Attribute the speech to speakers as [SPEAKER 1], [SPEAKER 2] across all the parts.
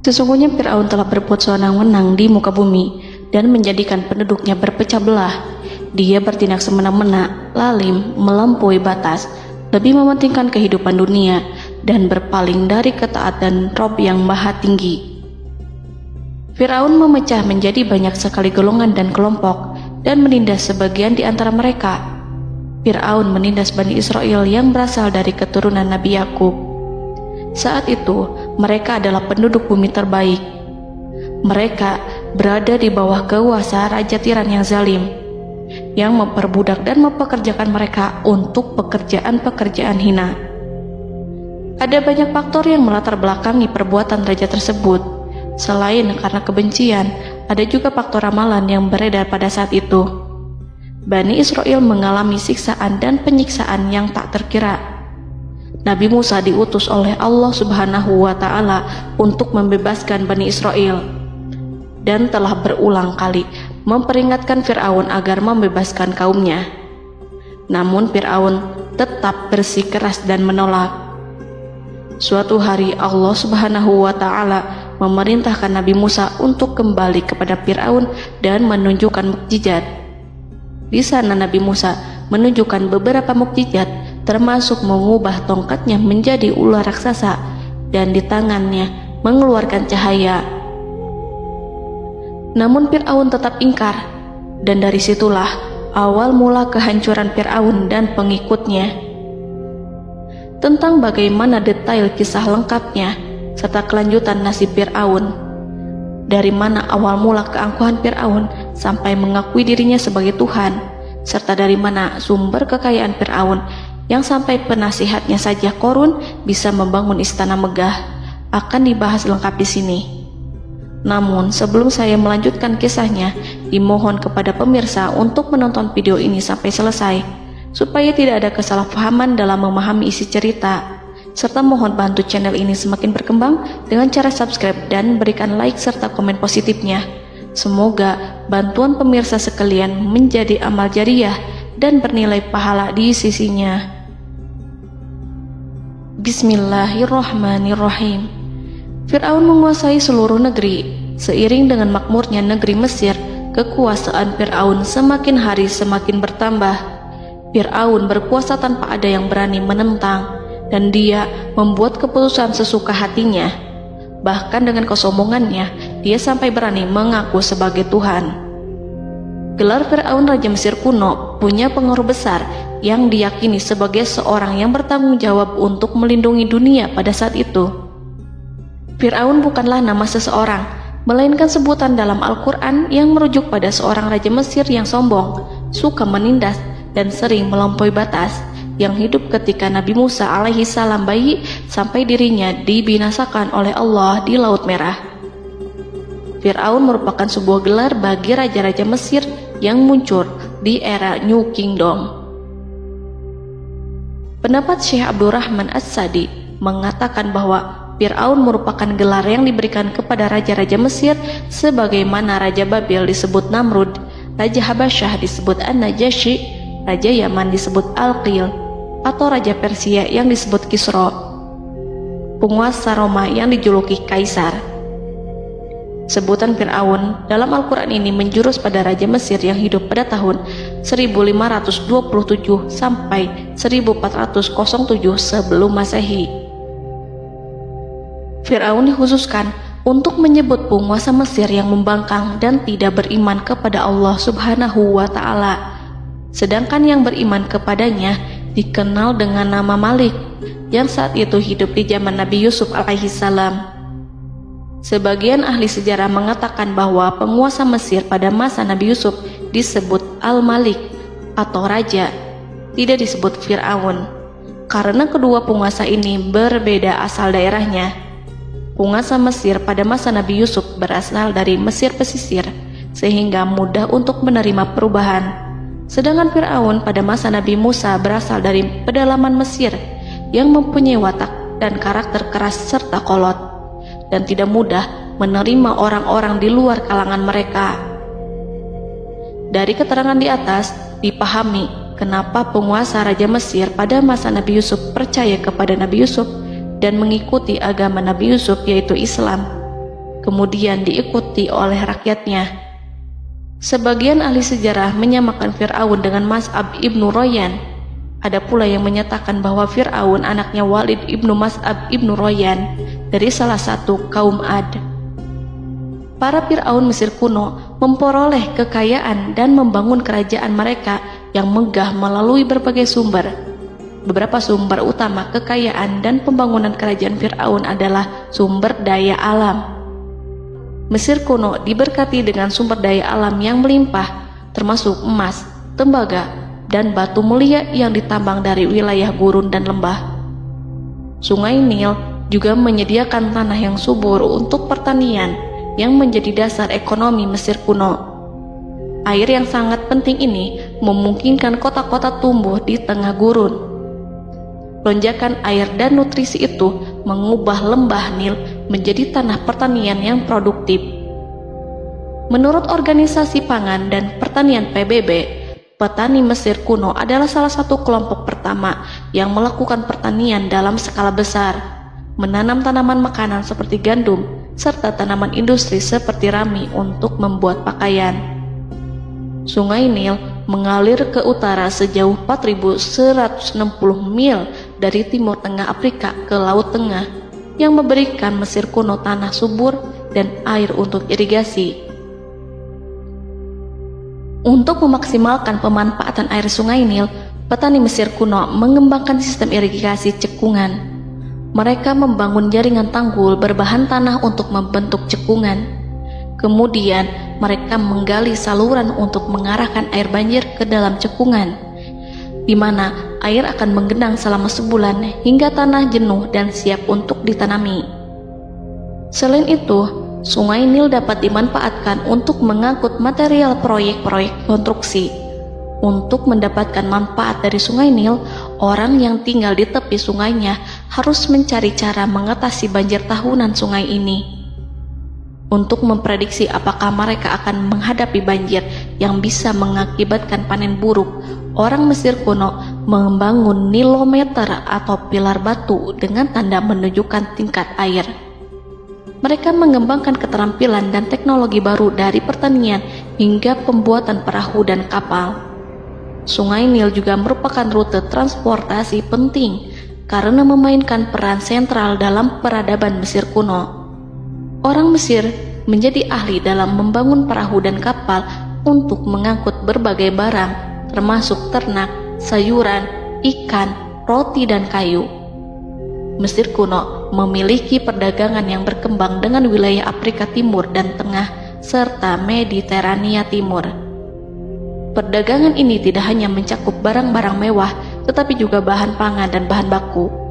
[SPEAKER 1] Sesungguhnya Fir'aun telah berbuat sewenang-wenang di muka bumi dan menjadikan penduduknya berpecah belah. Dia bertindak semena-mena, lalim, melampaui batas, lebih mementingkan kehidupan dunia dan berpaling dari ketaatan Rob yang Maha Tinggi. Fir'aun memecah menjadi banyak sekali golongan dan kelompok dan menindas sebagian di antara mereka. Fir'aun menindas Bani Israel yang berasal dari keturunan Nabi Yakub. Saat itu, mereka adalah penduduk bumi terbaik. Mereka berada di bawah kuasa Raja Tiran yang zalim, yang memperbudak dan mempekerjakan mereka untuk pekerjaan-pekerjaan hina. Ada banyak faktor yang melatar belakangi perbuatan raja tersebut. Selain karena kebencian, ada juga faktor ramalan yang beredar pada saat itu. Bani Israel mengalami siksaan dan penyiksaan yang tak terkira. Nabi Musa diutus oleh Allah Subhanahu wa Ta'ala untuk membebaskan Bani Israel dan telah berulang kali memperingatkan Fir'aun agar membebaskan kaumnya. Namun Fir'aun tetap bersikeras dan menolak. Suatu hari Allah Subhanahu wa Ta'ala memerintahkan Nabi Musa untuk kembali kepada Fir'aun dan menunjukkan mukjizat. Di sana Nabi Musa menunjukkan beberapa mukjizat, termasuk mengubah tongkatnya menjadi ular raksasa dan di tangannya mengeluarkan cahaya. Namun Fir'aun tetap ingkar, dan dari situlah awal mula kehancuran Fir'aun dan pengikutnya. Tentang bagaimana detail kisah lengkapnya serta kelanjutan nasib Fir'aun, dari mana awal mula keangkuhan Fir'aun sampai mengakui dirinya sebagai Tuhan, serta dari mana sumber kekayaan Fir'aun yang sampai penasihatnya saja Qorun bisa membangun istana megah, akan dibahas lengkap di sini. Namun sebelum saya melanjutkan kisahnya, dimohon kepada pemirsa untuk menonton video ini sampai selesai, supaya tidak ada kesalahpahaman dalam memahami isi cerita, serta mohon bantu channel ini semakin berkembang dengan cara subscribe dan berikan like serta komen positifnya. Semoga bantuan pemirsa sekalian menjadi amal jariah dan bernilai pahala di sisinya. Bismillahirrahmanirrahim. Fir'aun menguasai seluruh negeri. Seiring dengan makmurnya negeri Mesir, kekuasaan Fir'aun semakin hari semakin bertambah. Fir'aun berkuasa tanpa ada yang berani menentang, dan dia membuat keputusan sesuka hatinya. Bahkan dengan kesombongannya, dia sampai berani mengaku sebagai Tuhan. Gelar Fir'aun Raja Mesir kuno punya pengaruh besar yang diyakini sebagai seorang yang bertanggung jawab untuk melindungi dunia pada saat itu. Fir'aun bukanlah nama seseorang, melainkan sebutan dalam Al-Quran yang merujuk pada seorang Raja Mesir yang sombong, suka menindas, dan sering melampaui batas, yang hidup ketika Nabi Musa alaihi salam bayi sampai dirinya dibinasakan oleh Allah di Laut Merah. Fir'aun merupakan sebuah gelar bagi raja-raja Mesir yang muncul di era New Kingdom. Pendapat Syekh Abdurrahman As-Sadi mengatakan bahwa Fir'aun merupakan gelar yang diberikan kepada raja-raja Mesir, sebagaimana Raja Babil disebut Namrud, Raja Habasyah disebut An-Najasyi, Raja Yaman disebut Al-Qil, atau Raja Persia yang disebut Kisra, penguasa Roma yang dijuluki Kaisar. Sebutan Fir'aun dalam Al-Quran ini menjurus pada Raja Mesir yang hidup pada tahun 1527 sampai 1407 sebelum Masehi. Fir'aun dikhususkan untuk menyebut penguasa Mesir yang membangkang dan tidak beriman kepada Allah Subhanahu wa Ta'ala, sedangkan yang beriman kepadanya dikenal dengan nama Malik, yang saat itu hidup di zaman Nabi Yusuf alaihi salam. Sebagian ahli sejarah mengatakan bahwa penguasa Mesir pada masa Nabi Yusuf disebut Al-Malik atau Raja, tidak disebut Fir'aun, karena kedua penguasa ini berbeda asal daerahnya. Penguasa Mesir pada masa Nabi Yusuf berasal dari Mesir pesisir, sehingga mudah untuk menerima perubahan. Sedangkan Fir'aun pada masa Nabi Musa berasal dari pedalaman Mesir yang mempunyai watak dan karakter keras serta kolot, dan tidak mudah menerima orang-orang di luar kalangan mereka. Dari keterangan di atas dipahami kenapa penguasa Raja Mesir pada masa Nabi Yusuf percaya kepada Nabi Yusuf dan mengikuti agama Nabi Yusuf, yaitu Islam. kemudian diikuti oleh rakyatnya. Sebagian ahli sejarah menyamakan Fir'aun dengan Mas'ab ibnu Royan. Ada pula yang menyatakan bahwa Fir'aun anaknya Walid ibnu Mas'ab ibnu Royan dari salah satu kaum Ad. Para Fir'aun Mesir kuno memperoleh kekayaan dan membangun kerajaan mereka yang megah melalui berbagai sumber. Beberapa sumber utama kekayaan dan pembangunan kerajaan Fir'aun adalah sumber daya alam. Mesir kuno diberkati dengan sumber daya alam yang melimpah, termasuk emas, tembaga, dan batu mulia yang ditambang dari wilayah gurun dan lembah. Sungai Nil juga menyediakan tanah yang subur untuk pertanian yang menjadi dasar ekonomi Mesir kuno. Air yang sangat penting ini memungkinkan kota-kota tumbuh di tengah gurun. Lonjakan air dan nutrisi itu mengubah lembah Nil menjadi tanah pertanian yang produktif. Menurut Organisasi Pangan dan Pertanian PBB, petani Mesir kuno adalah salah satu kelompok pertama yang melakukan pertanian dalam skala besar, menanam tanaman makanan seperti gandum, serta tanaman industri seperti rami untuk membuat pakaian. Sungai Nil mengalir ke utara sejauh 4.160 mil dari timur tengah Afrika ke Laut Tengah, yang memberikan Mesir kuno tanah subur dan air untuk irigasi. Untuk memaksimalkan pemanfaatan air Sungai Nil, petani Mesir kuno mengembangkan sistem irigasi cekungan. Mereka membangun jaringan tanggul berbahan tanah untuk membentuk cekungan. Kemudian mereka menggali saluran untuk mengarahkan air banjir ke dalam cekungan, di mana air akan menggenang selama sebulan hingga tanah jenuh dan siap untuk ditanami. Selain itu, Sungai Nil dapat dimanfaatkan untuk mengangkut material proyek-proyek konstruksi. Untuk mendapatkan manfaat dari Sungai Nil, orang yang tinggal di tepi sungainya harus mencari cara mengatasi banjir tahunan sungai ini. Untuk memprediksi apakah mereka akan menghadapi banjir yang bisa mengakibatkan panen buruk, orang Mesir kuno membangun nilometer atau pilar batu dengan tanda menunjukkan tingkat air. Mereka mengembangkan keterampilan dan teknologi baru dari pertanian hingga pembuatan perahu dan kapal. Sungai Nil juga merupakan rute transportasi penting karena memainkan peran sentral dalam peradaban Mesir kuno. Orang Mesir menjadi ahli dalam membangun perahu dan kapal untuk mengangkut berbagai barang, termasuk ternak, sayuran, ikan, roti, dan kayu. Mesir kuno memiliki perdagangan yang berkembang dengan wilayah Afrika Timur dan Tengah serta Mediterania Timur. Perdagangan ini tidak hanya mencakup barang-barang mewah, tetapi juga bahan pangan dan bahan baku.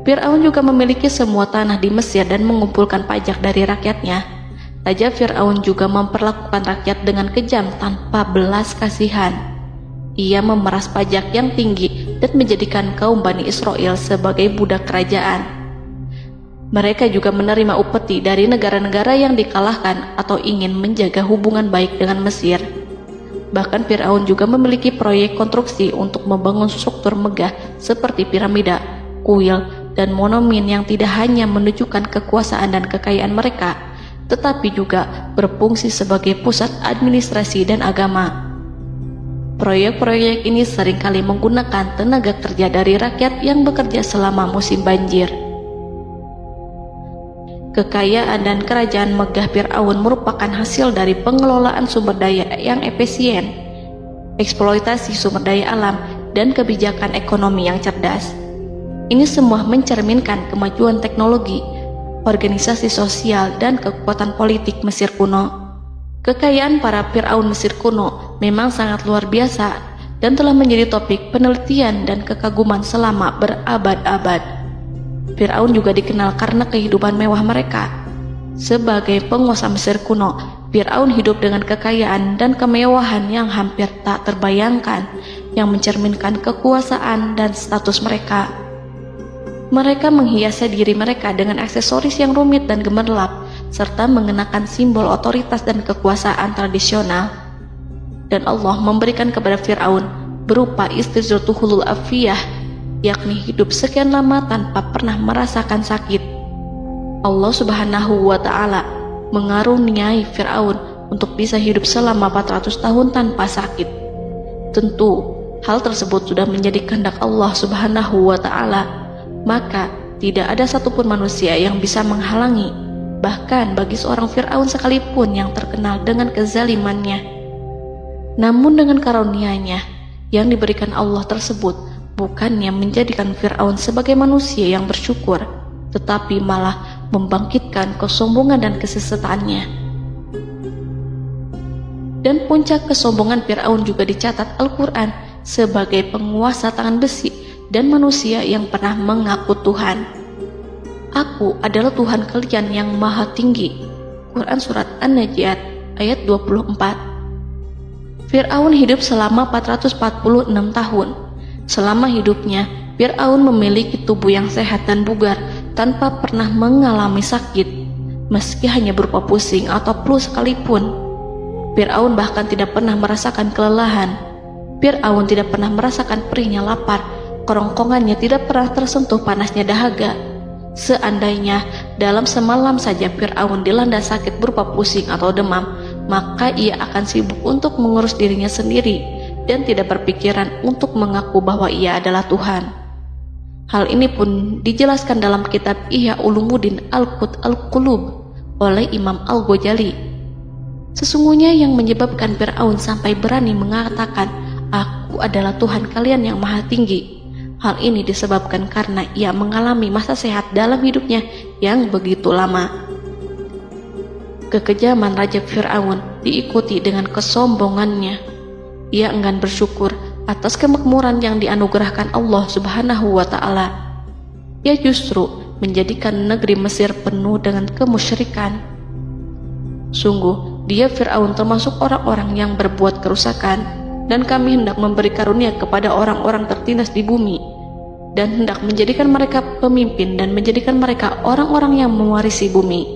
[SPEAKER 1] Fir'aun juga memiliki semua tanah di Mesir dan mengumpulkan pajak dari rakyatnya. Raja Fir'aun juga memperlakukan rakyat dengan kejam tanpa belas kasihan. Ia memeras pajak yang tinggi dan menjadikan kaum Bani Israel sebagai budak kerajaan. Mereka juga menerima upeti dari negara-negara yang dikalahkan atau ingin menjaga hubungan baik dengan Mesir. Bahkan Fir'aun juga memiliki proyek konstruksi untuk membangun struktur megah seperti piramida, kuil, dan monumen yang tidak hanya menunjukkan kekuasaan dan kekayaan mereka, tetapi juga berfungsi sebagai pusat administrasi dan agama. Proyek-proyek ini seringkali menggunakan tenaga kerja dari rakyat yang bekerja selama musim banjir. Kekayaan dan kerajaan megah Fir'aun merupakan hasil dari pengelolaan sumber daya yang efisien, eksploitasi sumber daya alam, dan kebijakan ekonomi yang cerdas. Ini semua mencerminkan kemajuan teknologi, organisasi sosial, dan kekuatan politik Mesir kuno. Kekayaan para Fir'aun Mesir kuno memang sangat luar biasa dan telah menjadi topik penelitian dan kekaguman selama berabad-abad. Fir'aun juga dikenal karena kehidupan mewah mereka. Sebagai penguasa Mesir kuno, Fir'aun hidup dengan kekayaan dan kemewahan yang hampir tak terbayangkan, yang mencerminkan kekuasaan dan status mereka. Mereka menghiasi diri mereka dengan aksesoris yang rumit dan gemerlap, serta mengenakan simbol otoritas dan kekuasaan tradisional. Dan Allah memberikan kepada Fir'aun berupa istidratuhul afiyah, yakni hidup sekian lama tanpa pernah merasakan sakit. Allah Subhanahu wa Ta'ala mengaruniai Fir'aun untuk bisa hidup selama 400 tahun tanpa sakit. Tentu, hal tersebut sudah menjadi kehendak Allah Subhanahu wa Ta'ala, maka tidak ada satupun manusia yang bisa menghalangi, bahkan bagi seorang Fir'aun sekalipun yang terkenal dengan kezalimannya. Namun dengan karunia-Nya yang diberikan Allah tersebut bukannya menjadikan Fir'aun sebagai manusia yang bersyukur, tetapi malah membangkitkan kesombongan dan kesesataannya. Dan puncak kesombongan Fir'aun juga dicatat Al-Quran sebagai penguasa tangan besi dan manusia yang pernah mengaku Tuhan. Aku adalah Tuhan kalian yang maha tinggi. Quran Surat An-Najiat ayat 24. Fir'aun hidup selama 446 tahun. Selama hidupnya, Fir'aun memiliki tubuh yang sehat dan bugar tanpa pernah mengalami sakit, meski hanya berupa pusing atau flu sekalipun. Fir'aun bahkan tidak pernah merasakan kelelahan. Fir'aun tidak pernah merasakan perihnya lapar, kerongkongannya tidak pernah tersentuh panasnya dahaga. Seandainya dalam semalam saja Fir'aun dilanda sakit berupa pusing atau demam, maka ia akan sibuk untuk mengurus dirinya sendiri dan tidak berpikiran untuk mengaku bahwa ia adalah Tuhan. Hal ini pun dijelaskan dalam kitab Ihya Ulumuddin Al-Qut Al-Qulub oleh Imam Al-Ghazali. Sesungguhnya yang menyebabkan Fir'aun sampai berani mengatakan, "Aku adalah Tuhan kalian yang maha tinggi," hal ini disebabkan karena ia mengalami masa sehat dalam hidupnya yang begitu lama. Kekejaman Raja Fir'aun diikuti dengan kesombongannya. Ia enggan bersyukur atas kemakmuran yang dianugerahkan Allah Subhanahu wa Ta'ala. Ia justru menjadikan negeri Mesir penuh dengan kemusyrikan. Sungguh, dia Fir'aun termasuk orang-orang yang berbuat kerusakan, dan kami hendak memberi karunia kepada orang-orang tertindas di bumi, dan hendak menjadikan mereka pemimpin dan menjadikan mereka orang-orang yang mewarisi bumi.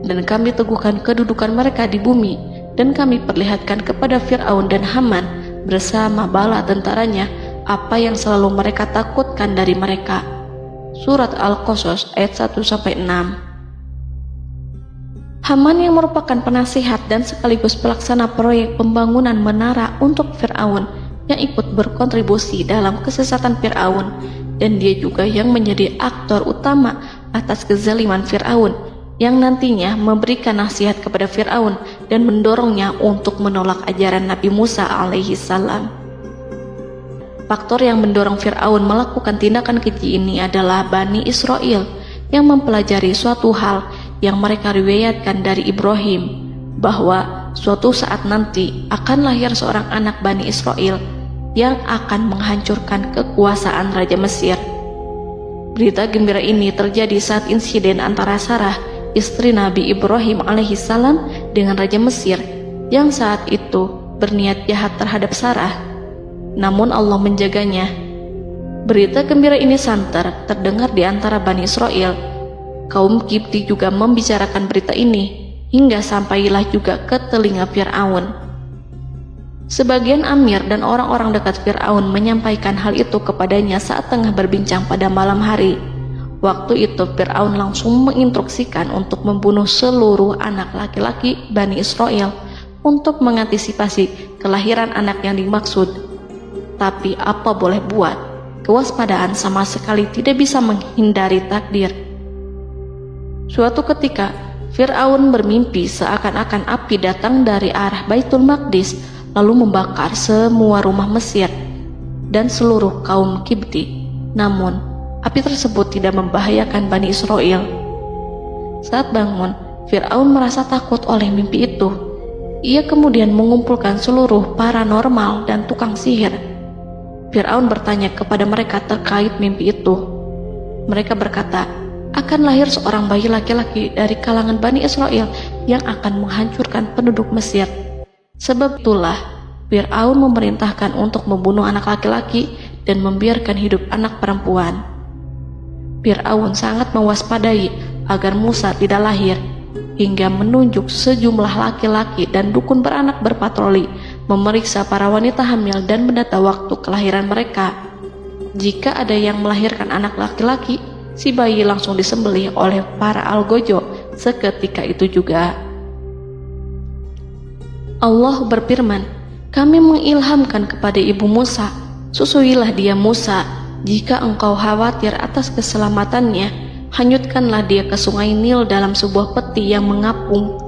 [SPEAKER 1] Dan kami teguhkan kedudukan mereka di bumi, dan kami perlihatkan kepada Fir'aun dan Haman bersama bala tentaranya apa yang selalu mereka takutkan dari mereka. Surat Al-Qasas ayat 1-6. Haman yang merupakan penasihat dan sekaligus pelaksana proyek pembangunan menara untuk Fir'aun yang ikut berkontribusi dalam kesesatan Fir'aun, dan dia juga yang menjadi aktor utama atas kezaliman Fir'aun yang nantinya memberikan nasihat kepada Fir'aun dan mendorongnya untuk menolak ajaran Nabi Musa alaihi salam. Faktor yang mendorong Fir'aun melakukan tindakan keji ini adalah Bani Israel yang mempelajari suatu hal yang mereka riwayatkan dari Ibrahim, bahwa suatu saat nanti akan lahir seorang anak Bani Israel yang akan menghancurkan kekuasaan Raja Mesir. Berita gembira ini terjadi saat insiden antara Sarah, istri Nabi Ibrahim alaihissalam, dengan Raja Mesir yang saat itu berniat jahat terhadap Sarah. Namun Allah menjaganya. Berita gembira ini santer terdengar di antara Bani Israel. Kaum Kipti juga membicarakan berita ini, hingga sampailah juga ke telinga Fir'aun. Sebagian amir dan orang-orang dekat Fir'aun menyampaikan hal itu kepadanya saat tengah berbincang pada malam hari. Waktu itu Fir'aun langsung menginstruksikan untuk membunuh seluruh anak laki-laki Bani Israel untuk mengantisipasi kelahiran anak yang dimaksud. Tapi apa boleh buat, kewaspadaan sama sekali tidak bisa menghindari takdir. Suatu ketika Fir'aun bermimpi seakan-akan api datang dari arah Baitul Maqdis lalu membakar semua rumah Mesir dan seluruh kaum Kipti. Namun api tersebut tidak membahayakan Bani Israel. Saat bangun, Fir'aun merasa takut oleh mimpi itu. Ia kemudian mengumpulkan seluruh paranormal dan tukang sihir. Fir'aun bertanya kepada mereka terkait mimpi itu. Mereka berkata, akan lahir seorang bayi laki-laki dari kalangan Bani Israel yang akan menghancurkan penduduk Mesir. Sebab itulah Fir'aun memerintahkan untuk membunuh anak laki-laki dan membiarkan hidup anak perempuan. Fir'aun sangat mewaspadai agar Musa tidak lahir, hingga menunjuk sejumlah laki-laki dan dukun beranak berpatroli memeriksa para wanita hamil dan mendata waktu kelahiran mereka. Jika ada yang melahirkan anak laki-laki, si bayi langsung disembelih oleh para algojo seketika itu juga. Allah berfirman, kami mengilhamkan kepada ibu Musa, susuilah dia Musa, jika engkau khawatir atas keselamatannya, hanyutkanlah dia ke sungai Nil dalam sebuah peti yang mengapung.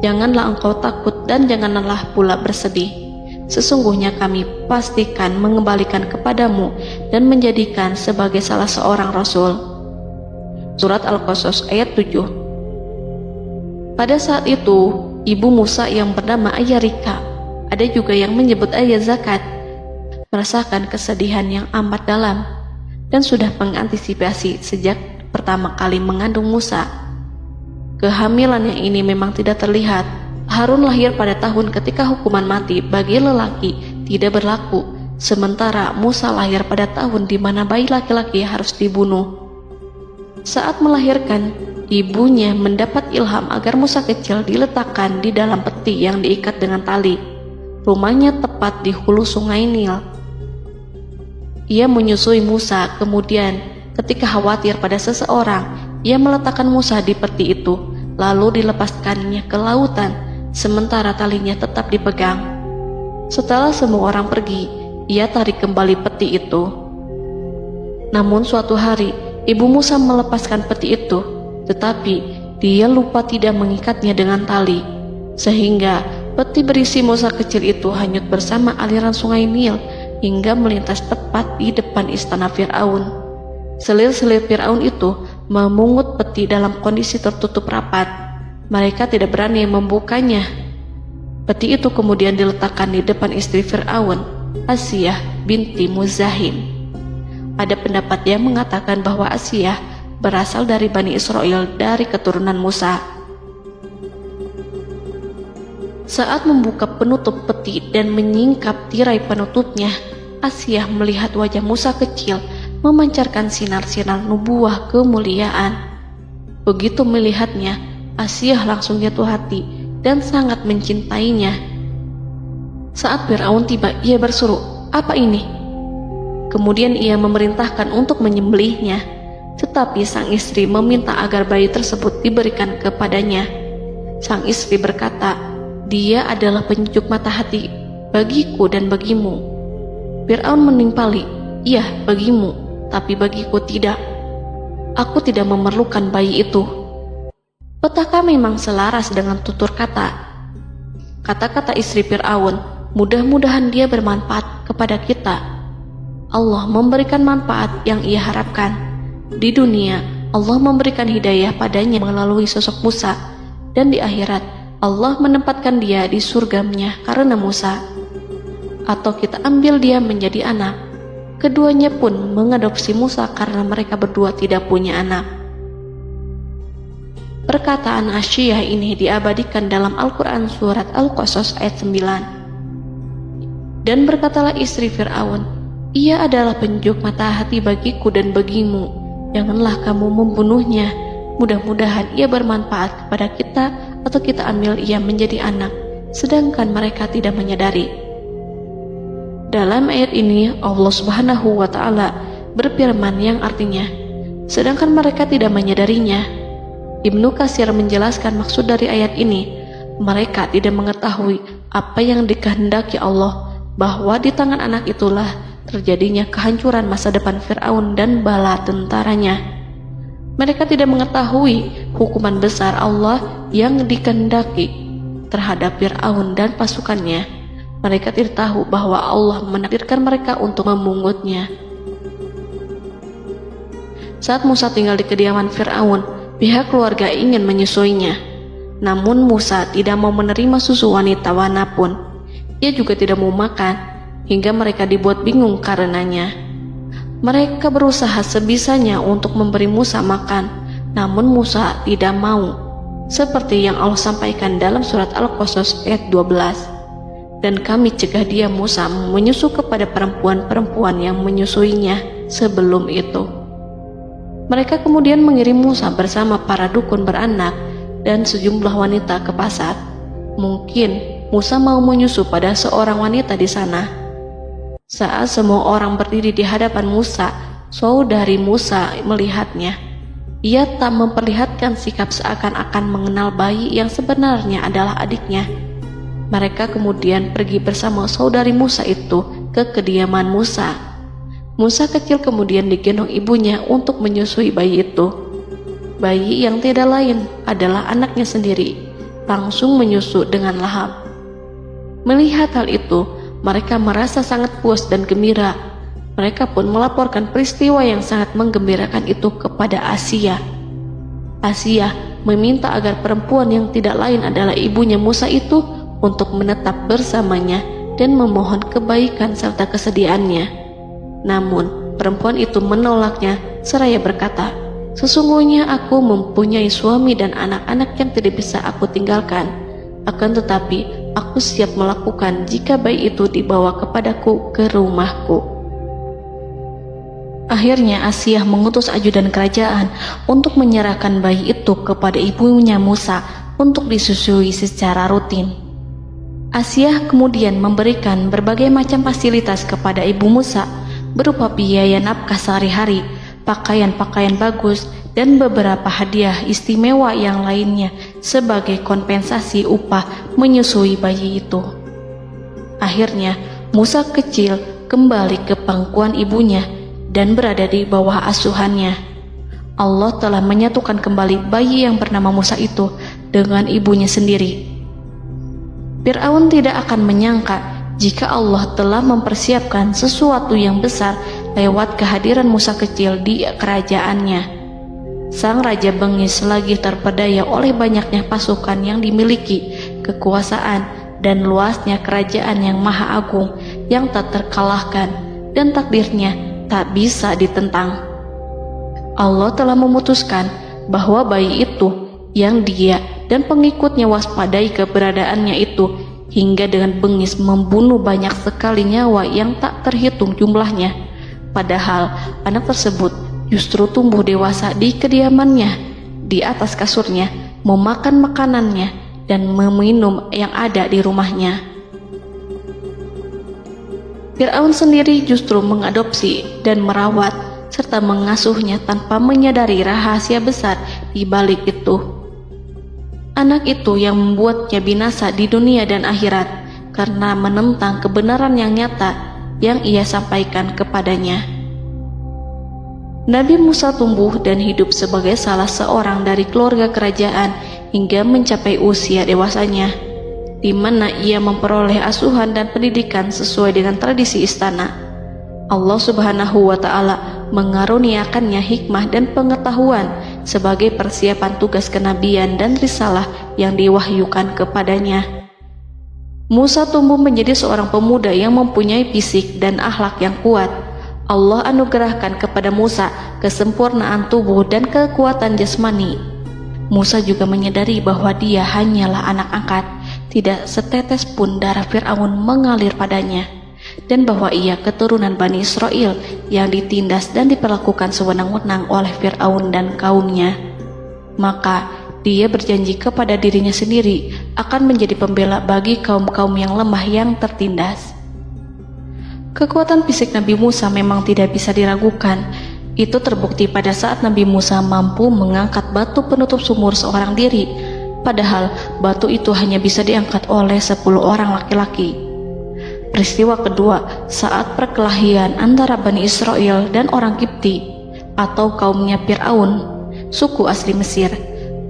[SPEAKER 1] Janganlah engkau takut dan janganlah pula bersedih. Sesungguhnya kami pastikan mengembalikan kepadamu dan menjadikan sebagai salah seorang rasul. Surat Al-Qasas ayat 7. Pada saat itu, ibu Musa yang bernama Ayarika, ada juga yang menyebut Ayah Zakat, merasakan kesedihan yang amat dalam dan sudah mengantisipasi sejak pertama kali mengandung Musa. Kehamilan yang ini memang tidak terlihat. Harun lahir pada tahun ketika hukuman mati bagi lelaki tidak berlaku, sementara Musa lahir pada tahun di mana bayi laki-laki harus dibunuh. Saat melahirkan, ibunya mendapat ilham agar Musa kecil diletakkan di dalam peti yang diikat dengan tali. Rumahnya tepat di hulu sungai Nil. Ia menyusui Musa, kemudian ketika khawatir pada seseorang, ia meletakkan Musa di peti itu, lalu dilepaskannya ke lautan, sementara talinya tetap dipegang. Setelah semua orang pergi, ia tarik kembali peti itu. Namun suatu hari, ibu Musa melepaskan peti itu, tetapi dia lupa tidak mengikatnya dengan tali, sehingga peti berisi Musa kecil itu hanyut bersama aliran sungai Nil hingga melintas tepat di depan istana Fir'aun. Selir-selir Fir'aun itu memungut peti dalam kondisi tertutup rapat. Mereka tidak berani membukanya. Peti itu kemudian diletakkan di depan istri Fir'aun, Asiyah binti Muzahim. Ada pendapat yang mengatakan bahwa Asiyah berasal dari Bani Israel dari keturunan Musa. Saat membuka penutup peti dan menyingkap tirai penutupnya, Asiyah melihat wajah Musa kecil memancarkan sinar-sinar nubuah kemuliaan. Begitu melihatnya, Asiyah langsung jatuh hati dan sangat mencintainya. Saat Fir'aun tiba, ia berseru, "Apa ini?" Kemudian ia memerintahkan untuk menyembelihnya, tetapi sang istri meminta agar bayi tersebut diberikan kepadanya. Sang istri berkata, "Dia adalah penyejuk mata hati bagiku dan bagimu." Fir'aun menimpali, "Iya, bagimu, tapi bagiku tidak. Aku tidak memerlukan bayi itu." Petaka memang selaras dengan tutur kata. Kata-kata istri Fir'aun, mudah-mudahan dia bermanfaat kepada kita. Allah memberikan manfaat yang ia harapkan. Di dunia, Allah memberikan hidayah padanya melalui sosok Musa, dan di akhirat, Allah menempatkan dia di surganya karena Musa. Atau kita ambil dia menjadi anak. Keduanya pun mengadopsi Musa karena mereka berdua tidak punya anak. Perkataan Asiyah ini diabadikan dalam Al-Quran surat Al-Qasas ayat 9. Dan berkatalah istri Fir'aun, "Ia adalah penyejuk mata hati bagiku dan bagimu. Janganlah kamu membunuhnya. Mudah-mudahan ia bermanfaat kepada kita atau kita ambil ia menjadi anak." Sedangkan mereka tidak menyadari. Dalam ayat ini Allah Subhanahu wa Ta'ala berfirman yang artinya, sedangkan mereka tidak menyadarinya. Ibnu Katsir menjelaskan maksud dari ayat ini, mereka tidak mengetahui apa yang dikehendaki Allah, bahwa di tangan anak itulah terjadinya kehancuran masa depan Fir'aun dan bala tentaranya. Mereka tidak mengetahui hukuman besar Allah yang dikehendaki terhadap Fir'aun dan pasukannya. Mereka tidak tahu bahwa Allah menakdirkan mereka untuk memungutnya. Saat Musa tinggal di kediaman Fir'aun, pihak keluarga ingin menyusuinya. Namun Musa tidak mau menerima susu wanita manapun. Ia juga tidak mau makan, hingga mereka dibuat bingung karenanya. Mereka berusaha sebisanya untuk memberi Musa makan, namun Musa tidak mau. Seperti yang Allah sampaikan dalam surat Al-Qasas ayat 12. Dan kami cegah dia Musa menyusu kepada perempuan-perempuan yang menyusuinya sebelum itu. Mereka kemudian mengirim Musa bersama para dukun beranak dan sejumlah wanita ke pasar. Mungkin Musa mau menyusu pada seorang wanita di sana. Saat semua orang berdiri di hadapan Musa, saudari Musa melihatnya. Ia tak memperlihatkan sikap seakan-akan mengenal bayi yang sebenarnya adalah adiknya. Mereka kemudian pergi bersama saudari Musa itu ke kediaman Musa. Musa kecil kemudian digendong ibunya untuk menyusui bayi itu. Bayi yang tidak lain adalah anaknya sendiri, langsung menyusu dengan lahap. Melihat hal itu, mereka merasa sangat puas dan gembira. Mereka pun melaporkan peristiwa yang sangat menggembirakan itu kepada Asia. Asia meminta agar perempuan yang tidak lain adalah ibunya Musa itu untuk menetap bersamanya dan memohon kebaikan serta kesediaannya. Namun, perempuan itu menolaknya seraya berkata, "Sesungguhnya aku mempunyai suami dan anak-anak yang tidak bisa aku tinggalkan. Akan tetapi, aku siap melakukan jika bayi itu dibawa kepadaku ke rumahku." Akhirnya Asia mengutus ajudan kerajaan untuk menyerahkan bayi itu kepada ibunya Musa untuk disusui secara rutin. Asia kemudian memberikan berbagai macam fasilitas kepada ibu Musa berupa biaya nafkah sehari-hari, pakaian-pakaian bagus, dan beberapa hadiah istimewa yang lainnya sebagai kompensasi upah menyusui bayi itu. Akhirnya Musa kecil kembali ke pangkuan ibunya dan berada di bawah asuhannya. Allah telah menyatukan kembali bayi yang bernama Musa itu dengan ibunya sendiri. Fir'aun tidak akan menyangka jika Allah telah mempersiapkan sesuatu yang besar lewat kehadiran Musa kecil di kerajaannya. Sang Raja bengis lagi terpedaya oleh banyaknya pasukan yang dimiliki, kekuasaan, dan luasnya kerajaan yang maha agung yang tak terkalahkan dan takdirnya tak bisa ditentang. Allah telah memutuskan bahwa bayi itu yang dia dan pengikutnya waspadai keberadaannya itu hingga dengan bengis membunuh banyak sekali nyawa yang tak terhitung jumlahnya. Padahal anak tersebut justru tumbuh dewasa di kediamannya, di atas kasurnya, memakan makanannya, dan meminum yang ada di rumahnya. Fir'aun sendiri justru mengadopsi dan merawat serta mengasuhnya tanpa menyadari rahasia besar di balik itu. Anak itu yang membuatnya binasa di dunia dan akhirat karena menentang kebenaran yang nyata yang ia sampaikan kepadanya. Nabi Musa tumbuh dan hidup sebagai salah seorang dari keluarga kerajaan hingga mencapai usia dewasanya, di mana ia memperoleh asuhan dan pendidikan sesuai dengan tradisi istana. Allah Subhanahu wa Ta'ala mengaruniakannya hikmah dan pengetahuan sebagai persiapan tugas kenabian dan risalah yang diwahyukan kepadanya. Musa tumbuh menjadi seorang pemuda yang mempunyai fisik dan akhlak yang kuat. Allah anugerahkan kepada Musa kesempurnaan tubuh dan kekuatan jasmani. Musa juga menyadari bahwa dia hanyalah anak angkat, tidak setetes pun darah Fir'aun mengalir padanya, dan bahwa ia keturunan Bani Israel yang ditindas dan diperlakukan sewenang-wenang oleh Fir'aun dan kaumnya. Maka dia berjanji kepada dirinya sendiri akan menjadi pembela bagi kaum-kaum yang lemah yang tertindas. Kekuatan fisik Nabi Musa memang tidak bisa diragukan. Itu terbukti pada saat Nabi Musa mampu mengangkat batu penutup sumur seorang diri, padahal batu itu hanya bisa diangkat oleh 10 orang laki-laki. Peristiwa kedua saat perkelahian antara Bani Israel dan orang Kipti atau kaumnya Fir'aun, suku asli Mesir.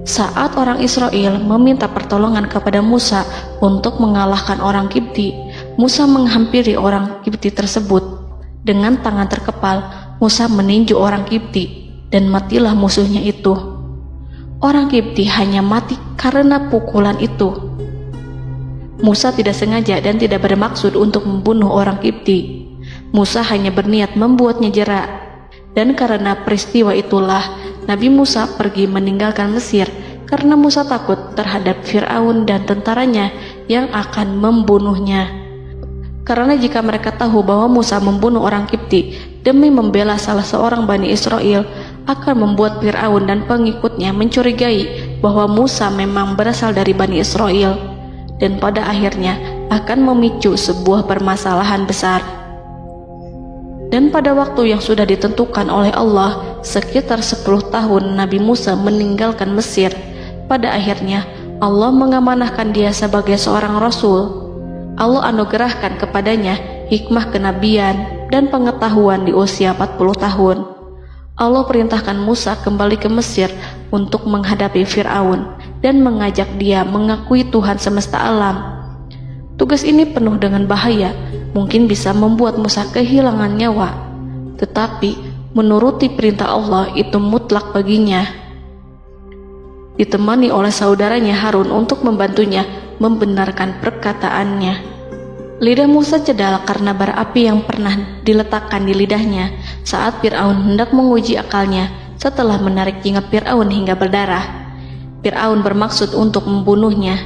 [SPEAKER 1] Saat orang Israel meminta pertolongan kepada Musa untuk mengalahkan orang Kipti, Musa menghampiri orang Kipti tersebut. Dengan tangan terkepal, Musa meninju orang Kipti dan matilah musuhnya itu. Orang Kipti hanya mati karena pukulan itu. Musa tidak sengaja dan tidak bermaksud untuk membunuh orang Kipti. Musa hanya berniat membuatnya jera. Dan karena peristiwa itulah Nabi Musa pergi meninggalkan Mesir karena Musa takut terhadap Fir'aun dan tentaranya yang akan membunuhnya. Karena jika mereka tahu bahwa Musa membunuh orang Kipti demi membela salah seorang Bani Israel, akan membuat Fir'aun dan pengikutnya mencurigai bahwa Musa memang berasal dari Bani Israel, dan pada akhirnya akan memicu sebuah permasalahan besar. Dan pada waktu yang sudah ditentukan oleh Allah, sekitar 10 tahun Nabi Musa meninggalkan Mesir. Pada akhirnya Allah mengamanahkan dia sebagai seorang rasul. Allah anugerahkan kepadanya hikmah kenabian dan pengetahuan di usia 40 tahun. Allah perintahkan Musa kembali ke Mesir untuk menghadapi Fir'aun dan mengajak dia mengakui Tuhan semesta alam. Tugas ini penuh dengan bahaya, mungkin bisa membuat Musa kehilangan nyawa. Tetapi menuruti perintah Allah itu mutlak baginya. Ditemani oleh saudaranya Harun untuk membantunya membenarkan perkataannya. Lidah Musa cedal karena bara api yang pernah diletakkan di lidahnya saat Fir'aun hendak menguji akalnya setelah menarik jingat Fir'aun hingga berdarah. Fir'aun bermaksud untuk membunuhnya.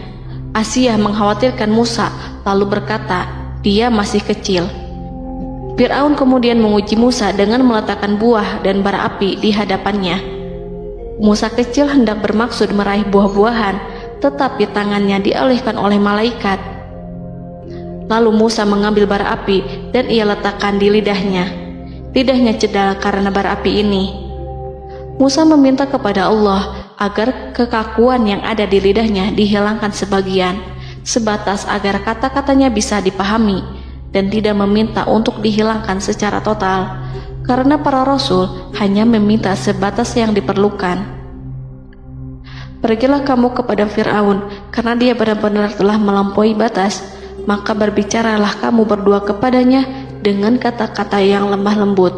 [SPEAKER 1] Asia mengkhawatirkan Musa lalu berkata, dia masih kecil. Fir'aun kemudian menguji Musa dengan meletakkan buah dan bara api di hadapannya. Musa kecil hendak bermaksud meraih buah-buahan, tetapi tangannya dialihkan oleh malaikat. Lalu Musa mengambil bara api dan ia letakkan di lidahnya. Lidahnya cedal karena bara api ini. Musa meminta kepada Allah agar kekakuan yang ada di lidahnya dihilangkan sebagian, sebatas agar kata-katanya bisa dipahami, dan tidak meminta untuk dihilangkan secara total, karena para rasul hanya meminta sebatas yang diperlukan. Pergilah kamu kepada Fir'aun, karena dia benar-benar telah melampaui batas, maka berbicaralah kamu berdua kepadanya dengan kata-kata yang lemah lembut.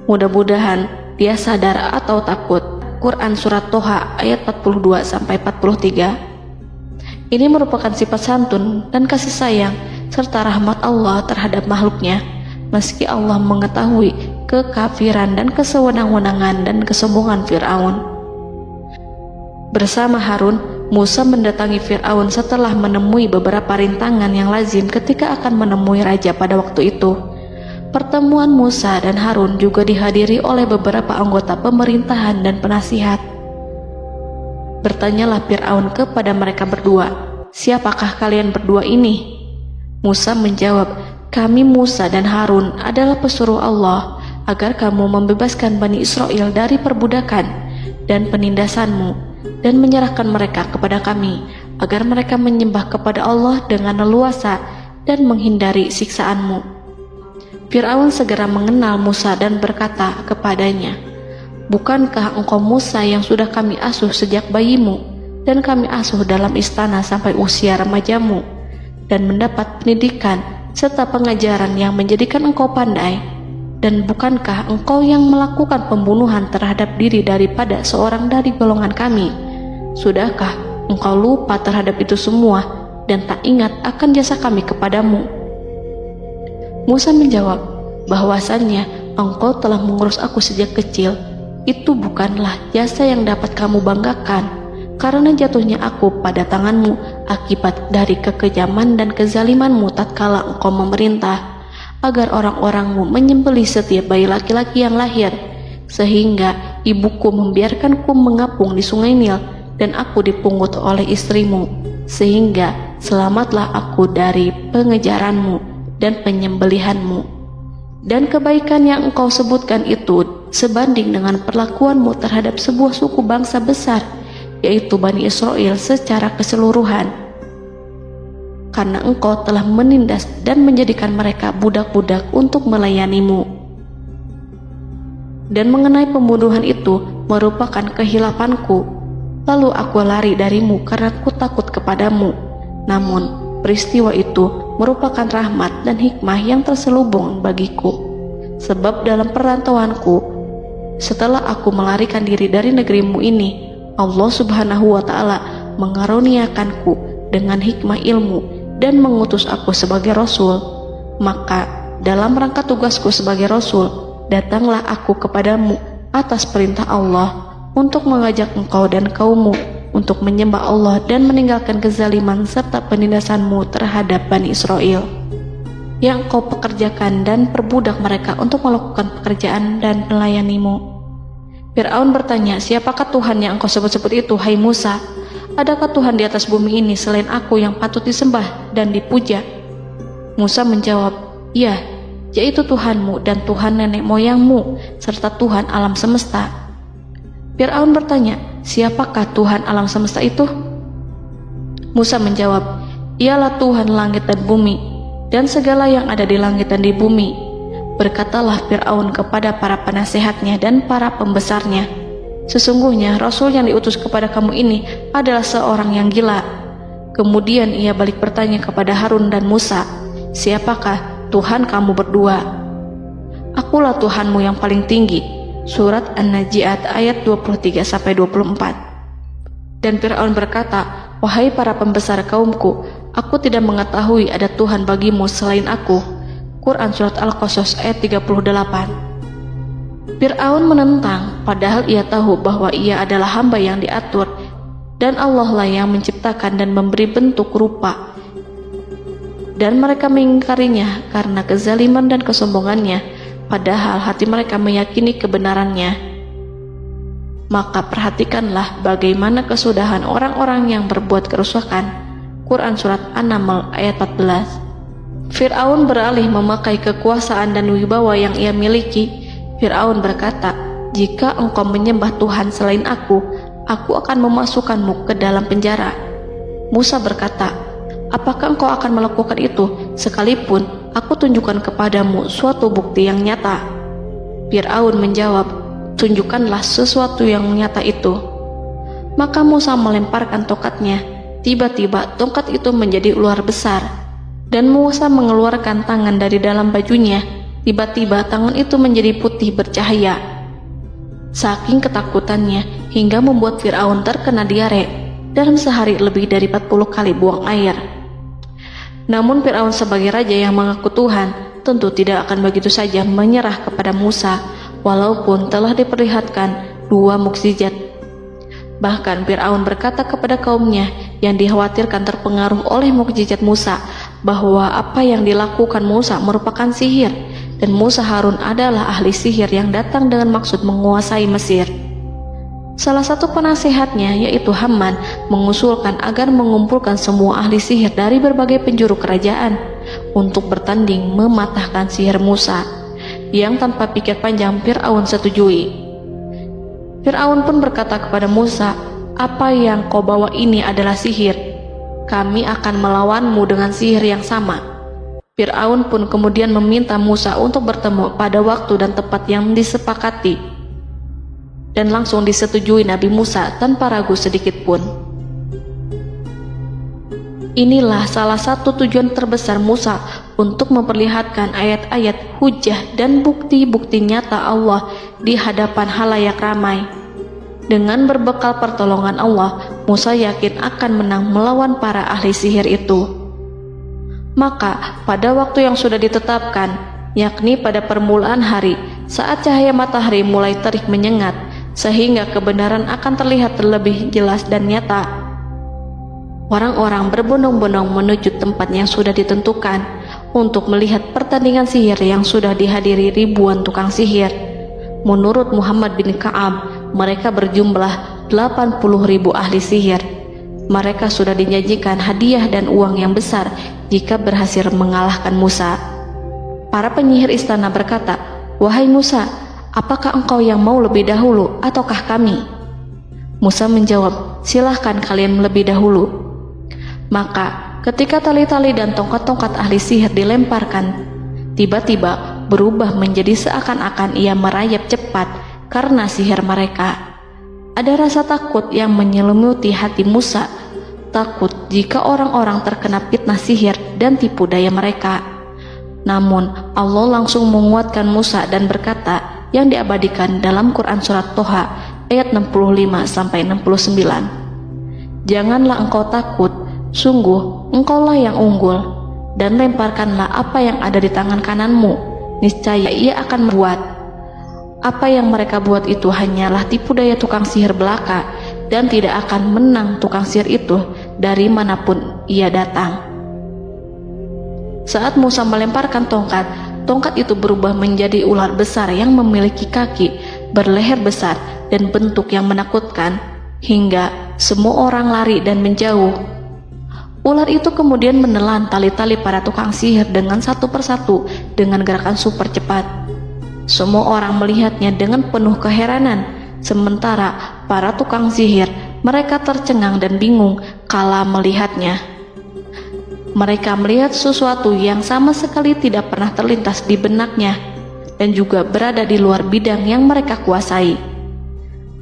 [SPEAKER 1] Mudah-mudahan dia sadar atau takut. Quran Surat Toha ayat 42-43. Ini merupakan sifat santun dan kasih sayang serta rahmat Allah terhadap makhluknya, meski Allah mengetahui kekafiran dan kesewenang-wenangan dan kesombongan Fir'aun. Bersama Harun, Musa mendatangi Fir'aun setelah menemui beberapa rintangan yang lazim ketika akan menemui raja pada waktu itu. Pertemuan Musa dan Harun juga dihadiri oleh beberapa anggota pemerintahan dan penasihat. Bertanyalah Fir'aun kepada mereka berdua, siapakah kalian berdua ini? Musa menjawab, kami Musa dan Harun adalah pesuruh Allah agar kamu membebaskan Bani Israel dari perbudakan dan penindasanmu dan menyerahkan mereka kepada kami agar mereka menyembah kepada Allah dengan leluasa dan menghindari siksaanmu. Fir'aun segera mengenal Musa dan berkata kepadanya, bukankah engkau Musa yang sudah kami asuh sejak bayimu dan kami asuh dalam istana sampai usia remajamu dan mendapat pendidikan serta pengajaran yang menjadikan engkau pandai? Dan bukankah engkau yang melakukan pembunuhan terhadap diri daripada seorang dari golongan kami? Sudahkah engkau lupa terhadap itu semua dan tak ingat akan jasa kami kepadamu? Musa menjawab, bahwasannya engkau telah mengurus aku sejak kecil. Itu bukanlah jasa yang dapat kamu banggakan, karena jatuhnya aku pada tanganmu akibat dari kekejaman dan kezalimanmu tatkala engkau memerintah agar orang-orangmu menyembelih setiap bayi laki-laki yang lahir, sehingga ibuku membiarkanku mengapung di sungai Nil dan aku dipungut oleh istrimu, sehingga selamatlah aku dari pengejaranmu dan penyembelihanmu. Dan kebaikan yang engkau sebutkan itu sebanding dengan perlakuanmu terhadap sebuah suku bangsa besar, yaitu Bani Israel secara keseluruhan, karena engkau telah menindas dan menjadikan mereka budak-budak untuk melayanimu. Dan mengenai pembunuhan itu merupakan kehilafanku, lalu aku lari darimu karena aku takut kepadamu. Namun peristiwa itu merupakan rahmat dan hikmah yang terselubung bagiku, sebab dalam perantauanku setelah aku melarikan diri dari negerimu ini, Allah Subhanahu wa Ta'ala mengaruniakanku dengan hikmah ilmu dan mengutus aku sebagai rasul. Maka dalam rangka tugasku sebagai rasul, datanglah aku kepadamu atas perintah Allah untuk mengajak engkau dan kaummu untuk menyembah Allah dan meninggalkan kezaliman serta penindasanmu terhadap Bani Israel yang kau pekerjakan dan perbudak mereka untuk melakukan pekerjaan dan melayanimu. Fir'aun bertanya, siapakah Tuhan yang engkau sebut-sebut itu, hai Musa? Adakah Tuhan di atas bumi ini selain aku yang patut disembah dan dipuja? Musa menjawab, ya, yaitu Tuhanmu dan Tuhan nenek moyangmu, serta Tuhan alam semesta. Fir'aun bertanya, siapakah Tuhan alam semesta itu? Musa menjawab, ialah Tuhan langit dan bumi, dan segala yang ada di langit dan di bumi. Berkatalah Fir'aun kepada para penasehatnya dan para pembesarnya, sesungguhnya Rasul yang diutus kepada kamu ini adalah seorang yang gila. Kemudian ia balik bertanya kepada Harun dan Musa, siapakah Tuhan kamu berdua? Akulah Tuhanmu yang paling tinggi. Surat An-Najiat ayat 23-24. Dan Fir'aun berkata, wahai para pembesar kaumku, aku tidak mengetahui ada Tuhan bagimu selain aku. Quran Surat Al-Qasas ayat 38. Fir'aun menentang, padahal ia tahu bahwa ia adalah hamba yang diatur, dan Allah lah yang menciptakan dan memberi bentuk rupa. Dan mereka mengingkarinya karena kezaliman dan kesombongannya, padahal hati mereka meyakini kebenarannya. Maka perhatikanlah bagaimana kesudahan orang-orang yang berbuat kerusakan. Quran Surat An-Naml ayat 14. Fir'aun beralih memakai kekuasaan dan wibawa yang ia miliki. Fir'aun berkata, jika engkau menyembah Tuhan selain aku akan memasukkanmu ke dalam penjara. Musa berkata, apakah engkau akan melakukan itu sekalipun aku tunjukkan kepadamu suatu bukti yang nyata? Fir'aun menjawab, tunjukkanlah sesuatu yang nyata itu. Maka Musa melemparkan tongkatnya. Tiba-tiba tongkat itu menjadi ular besar, dan Musa mengeluarkan tangan dari dalam bajunya. Tiba-tiba tangan itu menjadi putih bercahaya. Saking ketakutannya hingga membuat Fir'aun terkena diare. Dalam sehari lebih dari 40 kali buang air. Namun Fir'aun sebagai raja yang mengaku Tuhan tentu tidak akan begitu saja menyerah kepada Musa, walaupun telah diperlihatkan 2 mukjizat. Bahkan Fir'aun berkata kepada kaumnya yang dikhawatirkan terpengaruh oleh mukjizat Musa, bahwa apa yang dilakukan Musa merupakan sihir, dan Musa Harun adalah ahli sihir yang datang dengan maksud menguasai Mesir. Salah satu penasehatnya, yaitu Haman, mengusulkan agar mengumpulkan semua ahli sihir dari berbagai penjuru kerajaan untuk bertanding mematahkan sihir Musa, yang tanpa pikir panjang Fir'aun setujui. Fir'aun pun berkata kepada Musa, apa yang kau bawa ini adalah sihir. Kami akan melawanmu dengan sihir yang sama. Fir'aun pun kemudian meminta Musa untuk bertemu pada waktu dan tempat yang disepakati, dan langsung disetujui Nabi Musa tanpa ragu sedikit pun. Inilah salah satu tujuan terbesar Musa untuk memperlihatkan ayat-ayat hujah dan bukti-bukti nyata Allah di hadapan halayak ramai. Dengan berbekal pertolongan Allah, Musa yakin akan menang melawan para ahli sihir itu. Maka pada waktu yang sudah ditetapkan, yakni pada permulaan hari, saat cahaya matahari mulai terik menyengat, sehingga kebenaran akan terlihat terlebih jelas dan nyata, orang-orang berbondong-bondong menuju tempat yang sudah ditentukan untuk melihat pertandingan sihir yang sudah dihadiri ribuan tukang sihir. Menurut Muhammad bin Ka'ab, mereka berjumlah 80.000 ahli sihir. Mereka sudah dinyajikan hadiah dan uang yang besar jika berhasil mengalahkan Musa. Para penyihir istana berkata, wahai Musa, apakah engkau yang mau lebih dahulu ataukah kami? Musa menjawab, silahkan kalian lebih dahulu. Maka ketika tali-tali dan tongkat-tongkat ahli sihir dilemparkan, tiba-tiba berubah menjadi seakan-akan ia merayap cepat karena sihir mereka. Ada rasa takut yang menyelimuti hati Musa, takut jika orang-orang terkena fitnah sihir dan tipu daya mereka. Namun Allah langsung menguatkan Musa dan berkata, yang diabadikan dalam Quran Surat Toha ayat 65-69. Janganlah engkau takut, sungguh engkaulah yang unggul, dan lemparkanlah apa yang ada di tangan kananmu, niscaya ia akan membuat. Apa yang mereka buat itu hanyalah tipu daya tukang sihir belaka, dan tidak akan menang tukang sihir itu dari manapun ia datang. Saat Musa melemparkan tongkat, tongkat itu berubah menjadi ular besar yang memiliki kaki, berleher besar, dan bentuk yang menakutkan, hingga semua orang lari dan menjauh. Ular itu kemudian menelan tali-tali para tukang sihir dengan satu persatu dengan gerakan super cepat. Semua orang melihatnya dengan penuh keheranan, sementara para tukang sihir mereka tercengang dan bingung kala melihatnya. Mereka melihat sesuatu yang sama sekali tidak pernah terlintas di benaknya dan juga berada di luar bidang yang mereka kuasai.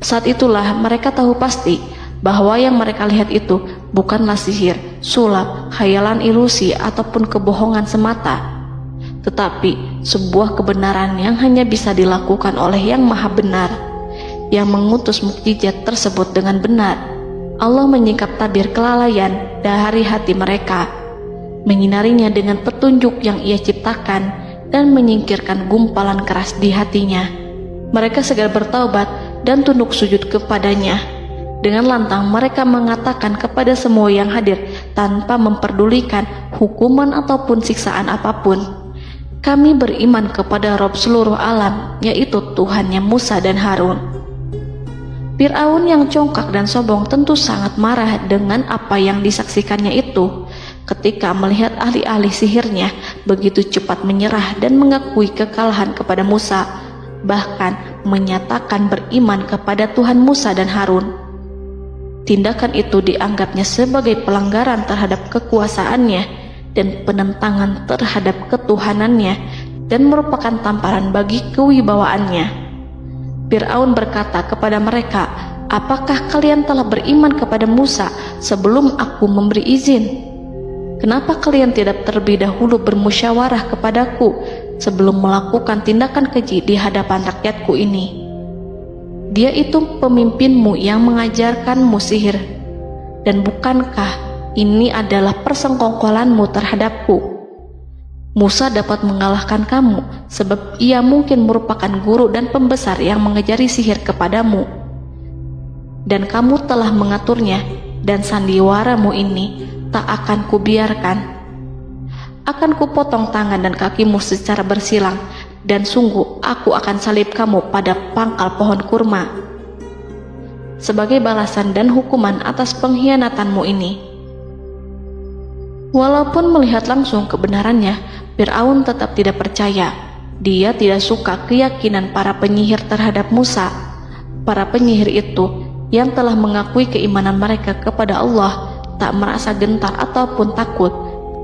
[SPEAKER 1] Saat itulah mereka tahu pasti bahwa yang mereka lihat itu bukanlah sihir, sulap, khayalan ilusi ataupun kebohongan semata, tetapi sebuah kebenaran yang hanya bisa dilakukan oleh Yang Maha Benar, yang mengutus mukjizat tersebut dengan benar. Allah menyingkap tabir kelalaian dari hati mereka, menyinarinya dengan petunjuk yang Ia ciptakan dan menyingkirkan gumpalan keras di hatinya. Mereka segera bertaubat dan tunduk sujud kepadanya. Dengan lantang mereka mengatakan kepada semua yang hadir tanpa memperdulikan hukuman ataupun siksaan apapun, "Kami beriman kepada Rob seluruh alam, yaitu Tuhannya Musa dan Harun." Fir'aun yang congkak dan sombong tentu sangat marah dengan apa yang disaksikannya itu. Ketika melihat ahli-ahli sihirnya begitu cepat menyerah dan mengakui kekalahan kepada Musa, bahkan menyatakan beriman kepada Tuhan Musa dan Harun. Tindakan itu dianggapnya sebagai pelanggaran terhadap kekuasaannya dan penentangan terhadap ketuhanannya dan merupakan tamparan bagi kewibawaannya. Fir'aun berkata kepada mereka, "Apakah kalian telah beriman kepada Musa sebelum aku memberi izin? Kenapa kalian tidak terlebih dahulu bermusyawarah kepadaku sebelum melakukan tindakan keji di hadapan rakyatku ini? Dia itu pemimpinmu yang mengajarkanmu sihir, dan bukankah ini adalah persengkongkolanmu terhadapku? Musa dapat mengalahkan kamu sebab ia mungkin merupakan guru dan pembesar yang mengajari sihir kepadamu, dan kamu telah mengaturnya, dan sandiwaramu ini tak akan kubiarkan. Akan kupotong tangan dan kakimu secara bersilang, dan sungguh aku akan salib kamu pada pangkal pohon kurma sebagai balasan dan hukuman atas pengkhianatanmu ini." Walaupun melihat langsung kebenarannya, Fir'aun tetap tidak percaya. Dia tidak suka keyakinan para penyihir terhadap Musa. Para penyihir itu yang telah mengakui keimanan mereka kepada Allah tak merasa gentar ataupun takut,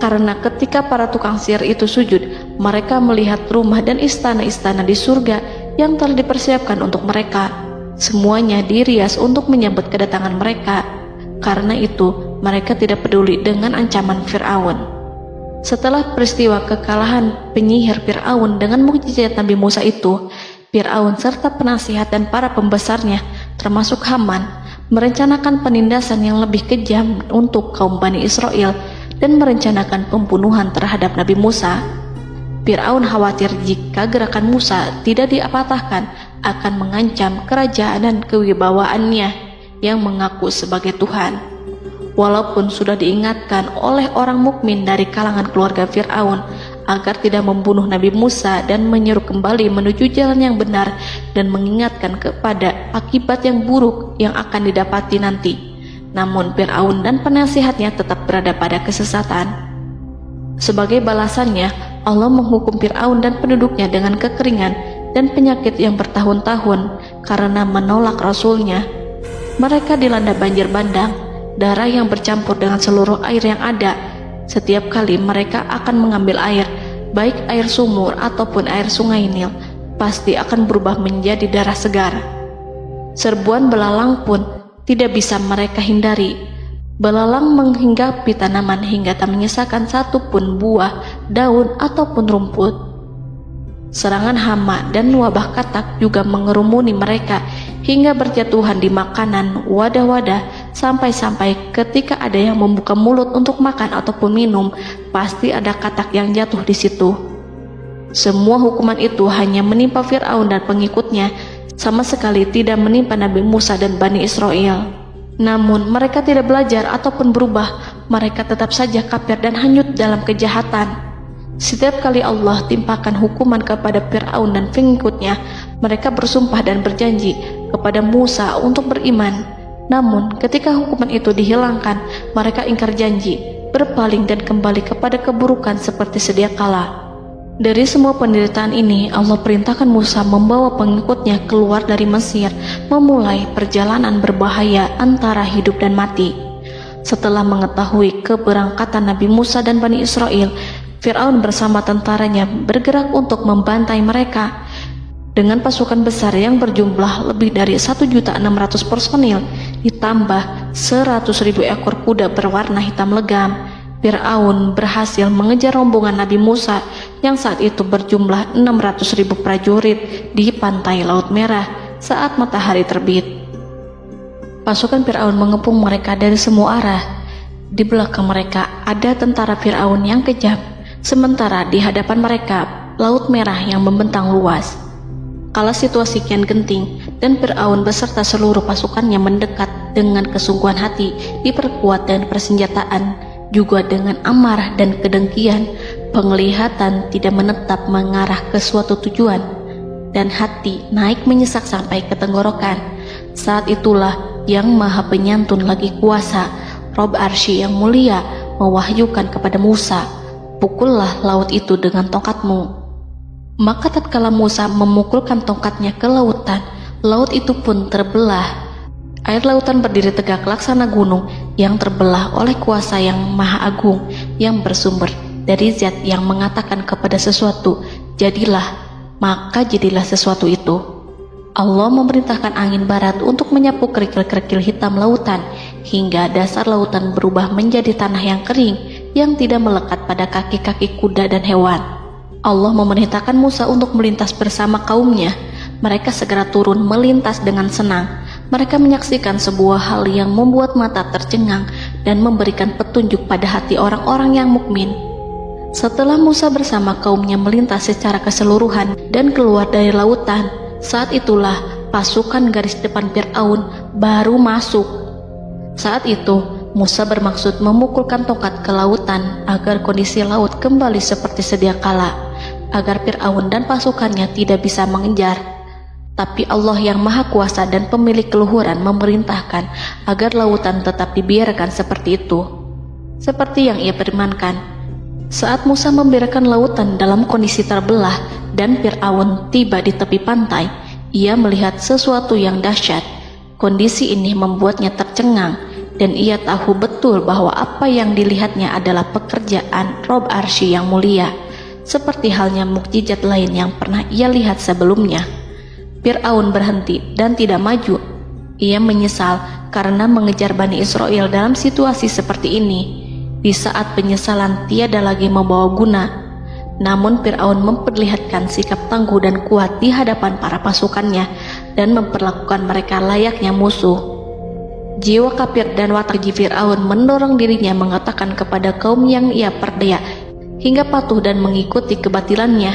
[SPEAKER 1] karena ketika para tukang sihir itu sujud, mereka melihat rumah dan istana-istana di surga yang telah dipersiapkan untuk mereka. Semuanya dirias untuk menyambut kedatangan mereka. Karena itu, mereka tidak peduli dengan ancaman Fir'aun. Setelah peristiwa kekalahan penyihir Fir'aun dengan mukjizat Nabi Musa itu, Fir'aun serta penasihat dan para pembesarnya, termasuk Haman, merencanakan penindasan yang lebih kejam untuk kaum Bani Israel dan merencanakan pembunuhan terhadap Nabi Musa. Fir'aun khawatir jika gerakan Musa tidak dipatahkan akan mengancam kerajaan dan kewibawaannya yang mengaku sebagai Tuhan. Walaupun sudah diingatkan oleh orang mukmin dari kalangan keluarga Fir'aun agar tidak membunuh Nabi Musa dan menyeru kembali menuju jalan yang benar dan mengingatkan kepada akibat yang buruk yang akan didapati nanti, namun Fir'aun dan penasihatnya tetap berada pada kesesatan. Sebagai balasannya, Allah menghukum Fir'aun dan penduduknya dengan kekeringan dan penyakit yang bertahun-tahun karena menolak Rasulnya. Mereka dilanda banjir bandang, darah yang bercampur dengan seluruh air yang ada. Setiap kali mereka akan mengambil air, baik air sumur ataupun air sungai Nil, pasti akan berubah menjadi darah segar. Serbuan belalang pun tidak bisa mereka hindari. Belalang menghinggapi tanaman hingga tak menyisakan satupun buah, daun ataupun rumput. Serangan hama dan wabah katak juga mengerumuni mereka hingga berjatuhan di makanan, wadah-wadah, sampai-sampai ketika ada yang membuka mulut untuk makan ataupun minum, pasti ada katak yang jatuh di situ. Semua hukuman itu hanya menimpa Fir'aun dan pengikutnya, sama sekali tidak menimpa Nabi Musa dan Bani Israel. Namun mereka tidak belajar ataupun berubah, mereka tetap saja kafir dan hanyut dalam kejahatan. Setiap kali Allah timpakan hukuman kepada Fir'aun dan pengikutnya, mereka bersumpah dan berjanji kepada Musa untuk beriman. Namun ketika hukuman itu dihilangkan, mereka ingkar janji berpaling dan kembali kepada keburukan seperti sedia kala. Dari semua penderitaan ini, Allah perintahkan Musa membawa pengikutnya keluar dari Mesir, memulai perjalanan berbahaya antara hidup dan mati. Setelah mengetahui keberangkatan Nabi Musa dan Bani Israel, Fir'aun bersama tentaranya bergerak untuk membantai mereka. Dengan pasukan besar yang berjumlah lebih dari 1.600.000 personil, ditambah 100.000 ekor kuda berwarna hitam legam, Fir'aun berhasil mengejar rombongan Nabi Musa yang saat itu berjumlah 600.000 prajurit di pantai Laut Merah saat matahari terbit. Pasukan Fir'aun mengepung mereka dari semua arah. Di belakang mereka ada tentara Fir'aun yang kejam, sementara di hadapan mereka Laut Merah yang membentang luas. Kala situasi kian genting dan Fir'aun beserta seluruh pasukannya mendekat dengan kesungguhan hati, diperkuat dan persenjataan, juga dengan amarah dan kedengkian, penglihatan tidak menetap mengarah ke suatu tujuan, dan hati naik menyesak sampai ke tenggorokan. Saat itulah Yang Maha Penyantun lagi kuasa, Rob Arsy yang mulia, mewahyukan kepada Musa, "Pukullah laut itu dengan tongkatmu." Maka tatkala Musa memukulkan tongkatnya ke lautan, laut itu pun terbelah. Air lautan berdiri tegak laksana gunung yang terbelah oleh kuasa yang maha agung, yang bersumber dari zat yang mengatakan kepada sesuatu, "Jadilah," maka jadilah sesuatu itu. Allah memerintahkan angin barat untuk menyapu kerikil-kerikil hitam lautan, hingga dasar lautan berubah menjadi tanah yang kering, yang tidak melekat pada kaki-kaki kuda dan hewan. Allah memerintahkan Musa untuk melintas bersama kaumnya. Mereka segera turun melintas dengan senang. Mereka menyaksikan sebuah hal yang membuat mata tercengang dan memberikan petunjuk pada hati orang-orang yang mukmin. Setelah Musa bersama kaumnya melintas secara keseluruhan dan keluar dari lautan, saat itulah pasukan garis depan Fir'aun baru masuk. Saat itu Musa bermaksud memukulkan tongkat ke lautan agar kondisi laut kembali seperti sedia kala, agar Fir'aun dan pasukannya tidak bisa mengejar. Tapi Allah yang Maha Kuasa dan pemilik keluhuran memerintahkan agar lautan tetap dibiarkan seperti itu, seperti yang ia firmankan. Saat Musa membiarkan lautan dalam kondisi terbelah dan Fir'aun tiba di tepi pantai, ia melihat sesuatu yang dahsyat. Kondisi ini membuatnya tercengang, dan ia tahu betul bahwa apa yang dilihatnya adalah pekerjaan Rob Arsy yang mulia, seperti halnya mukjizat lain yang pernah ia lihat sebelumnya. Fir'aun berhenti dan tidak maju. Ia menyesal karena mengejar Bani Israel dalam situasi seperti ini, di saat penyesalan tiada lagi membawa guna. Namun Fir'aun memperlihatkan sikap tangguh dan kuat di hadapan para pasukannya dan memperlakukan mereka layaknya musuh. Jiwa kafir dan watak Fir'aun mendorong dirinya mengatakan kepada kaum yang ia perdaya hingga patuh dan mengikuti kebatilannya,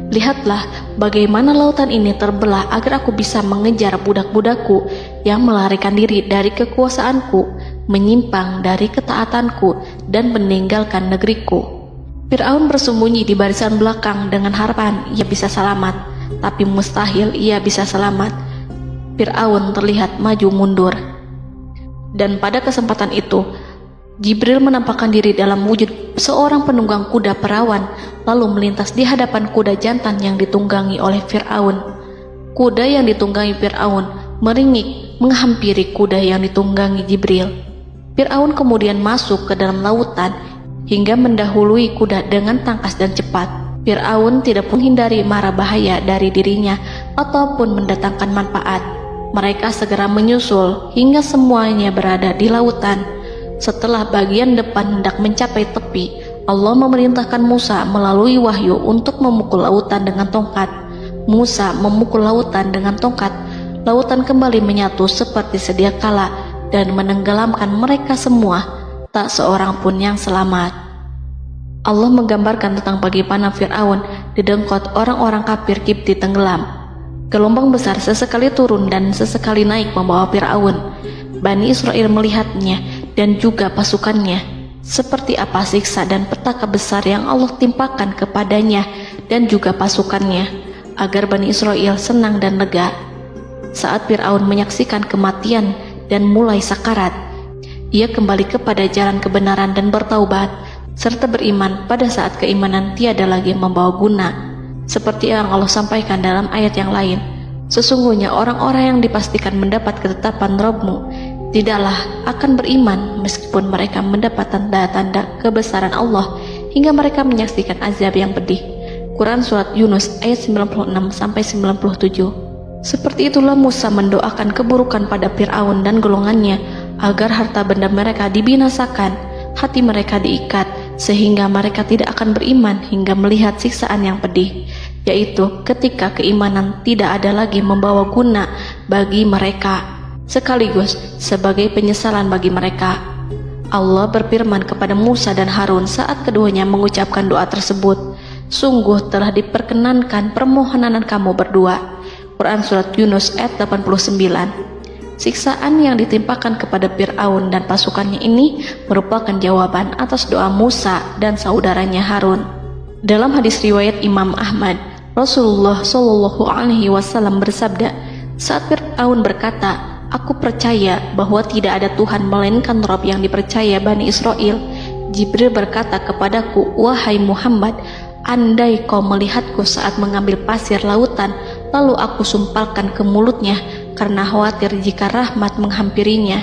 [SPEAKER 1] "Lihatlah bagaimana lautan ini terbelah agar aku bisa mengejar budak-budakku yang melarikan diri dari kekuasaanku, menyimpang dari ketaatanku dan meninggalkan negeriku." Fir'aun bersembunyi di barisan belakang dengan harapan ia bisa selamat, tapi mustahil ia bisa selamat. Fir'aun terlihat maju mundur. Dan pada kesempatan itu, Jibril menampakkan diri dalam wujud seorang penunggang kuda perawan, lalu melintas di hadapan kuda jantan yang ditunggangi oleh Fir'aun. Kuda yang ditunggangi Fir'aun meringik menghampiri kuda yang ditunggangi Jibril. Fir'aun kemudian masuk ke dalam lautan hingga mendahului kuda dengan tangkas dan cepat. Fir'aun tidak menghindari mara bahaya dari dirinya ataupun mendatangkan manfaat. Mereka segera menyusul hingga semuanya berada di lautan. Setelah bagian depan hendak mencapai tepi, Allah memerintahkan Musa melalui wahyu untuk memukul lautan dengan tongkat. Musa memukul lautan dengan tongkat. Lautan kembali menyatu seperti sedia kala dan menenggelamkan mereka semua. Tak seorang pun yang selamat. Allah menggambarkan tentang bagaimana Fir'aun didengkot orang-orang kafir Kipti tenggelam. Gelombang besar sesekali turun dan sesekali naik membawa Fir'aun. Bani Israel melihatnya dan juga pasukannya, seperti apa siksa dan petaka besar yang Allah timpakan kepadanya dan juga pasukannya, agar Bani Israel senang dan lega. Saat Fir'aun menyaksikan kematian dan mulai sakarat, ia kembali kepada jalan kebenaran dan bertaubat, serta beriman pada saat keimanan tiada lagi membawa guna. Seperti yang Allah sampaikan dalam ayat yang lain, sesungguhnya orang-orang yang dipastikan mendapat ketetapan Rabb-Mu tidaklah akan beriman meskipun mereka mendapat tanda-tanda kebesaran Allah hingga mereka menyaksikan azab yang pedih. Quran Surat Yunus ayat 96-97. Seperti itulah Musa mendoakan keburukan pada Fir'aun dan golongannya agar harta benda mereka dibinasakan, hati mereka diikat sehingga mereka tidak akan beriman hingga melihat siksaan yang pedih, yaitu ketika keimanan tidak ada lagi membawa guna bagi mereka, sekaligus sebagai penyesalan bagi mereka. Allah berfirman kepada Musa dan Harun saat keduanya mengucapkan doa tersebut, sungguh telah diperkenankan permohonan kamu berdua. Quran Surat Yunus ayat 89. Siksaan yang ditimpakan kepada Fir'aun dan pasukannya ini merupakan jawaban atas doa Musa dan saudaranya Harun. Dalam hadis riwayat Imam Ahmad, Rasulullah Shallallahu Alaihi Wasallam bersabda, saat Fir'aun berkata, "Aku percaya bahwa tidak ada Tuhan melainkan Rabb yang dipercaya Bani Israel," Jibril berkata kepadaku, "Wahai Muhammad, andai kau melihatku saat mengambil pasir lautan, lalu aku sumpalkan ke mulutnya karena khawatir jika rahmat menghampirinya."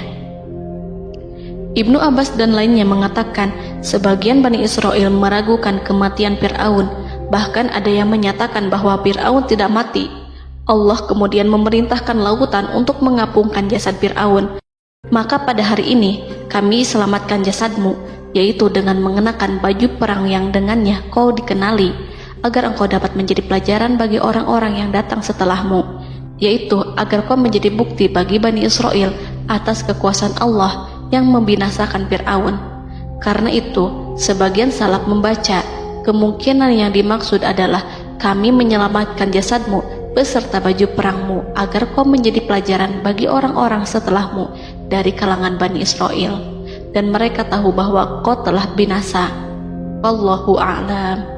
[SPEAKER 1] Ibnu Abbas dan lainnya mengatakan, sebagian Bani Israel meragukan kematian Fir'aun, bahkan ada yang menyatakan bahwa Fir'aun tidak mati. Allah kemudian memerintahkan lautan untuk mengapungkan jasad Fir'aun. Maka pada hari ini kami selamatkan jasadmu, yaitu dengan mengenakan baju perang yang dengannya kau dikenali, agar engkau dapat menjadi pelajaran bagi orang-orang yang datang setelahmu, yaitu agar kau menjadi bukti bagi Bani Israel atas kekuasaan Allah yang membinasakan Fir'aun. Karena itu, sebagian salaf membaca, kemungkinan yang dimaksud adalah kami menyelamatkan jasadmu beserta baju perangmu agar kau menjadi pelajaran bagi orang-orang setelahmu dari kalangan Bani Israel, dan mereka tahu bahwa kau telah binasa. Wallahu a'lam.